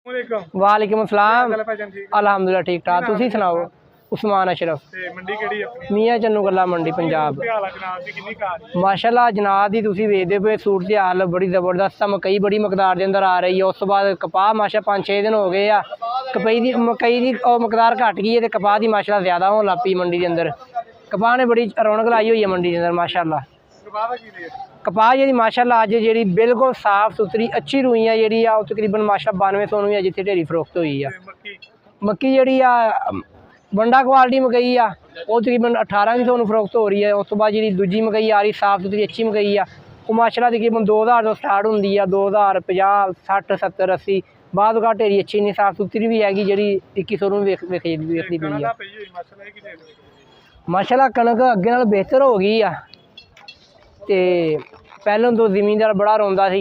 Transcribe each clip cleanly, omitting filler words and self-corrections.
वालेकुम अस्सलाम। अलहमदुलिल्लाह ठीक ठाक। तुसी सुनाओ? उस्मान अशरफ। मियाँ चन्नू गल्ला मंडी पंजाब। माशाल्लाह जनाब दी तुसी वेखदे पे सूरत हाल बड़ी जबरदस्त मकई बड़ी मकदार के अंदर आ रही है। उस तो बाद कपाह माशा 5-6 दिन हो गए आ मकई की मकदार घट गई है तो कपाह की माशाल्लाह ज्यादा होने लग पई मंडी के अंदर। कपाह ने बड़ी रौनक लाई हुई है मंडी के अंदर माशाल्लाह। कपाह जी माशाल्लाह अज जी बिल्कुल साफ सुथरी अच्छी रूई है जी तकरीबन माशाल्लाह 9200 भी जिथे ढेरी फरोख्त हुई है। मक्की जी बंडा क्वालिटी मकई आ वो तकरीबन 1800 फरोख्त हो रही है। उस तो बाद जी दूजी मकई आ रही साफ सुथरी अच्छी मकई आ वो माशाल्लाह तकरीबन 2000 तो स्टार्ट होंगी है 2000 50 60 70 80 बाद घाट ढेरी अच्छी नहीं साफ सुथरी भी हैगी जी 2100 वेखनी पई है। माशाल्लाह कणक अगे नाल बेहतर हो गई आ ते पहलों तो जमींदार बड़ा रोंदा सी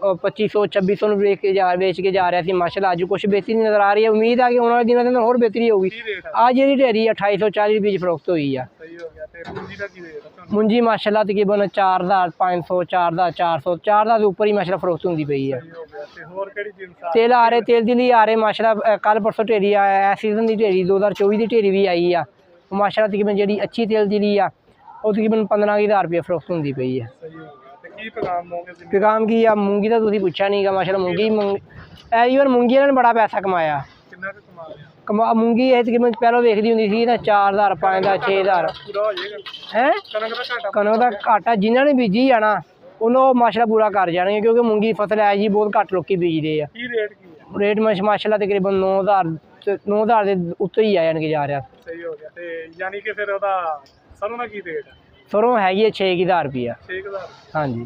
2500-2600 बेच के जा रहा है। माशाल्लाह अज कुछ बेहतरी नजर आ रही है। उम्मीद है कि आने वाले दिनों के अंदर होर बेहतरी होगी। अज जी ढेरी 2840 बीज फरोख्त हुई है। मुंजी माशाल्लाह तकरीबन 4500 4400 4000 के उपर ही माशाल्लाह फरोख्त होंदी पई है। तेल आ रहे तेल दिली आ रहे माशाल्लाह कल परसों ढेरी इस सीजन की ढेरी 2024 की ढेरी भी आई है माशाल्लाह तकरीबन जी अच्छी तेल दिली आ वो तकरीबन 15,000 रुपये फरोख्त होंदी पई है। पैगाम की मूंगी तो तुसीं पुछा नहीं माशाल्लाह मूंगी ईवन मूंगी इन्होंने बड़ा पैसा कमाया। मूंगी तकरीबन पहलों वेखदी हुंदी सी ना 4000 5000 6000 है कनक का घाटा जिन्होंने बीजी है ना उन्होंने माशाल्लाह पूरा कर जाने क्योंकि मूंगी फसल है जी बहुत घट लोग बीजते हैं। रेट माशाल्लाह तकरीबन 9000 के उत्ते ही आ जा रहा। सरों हैगी 6000 रुपया। हाँ जी।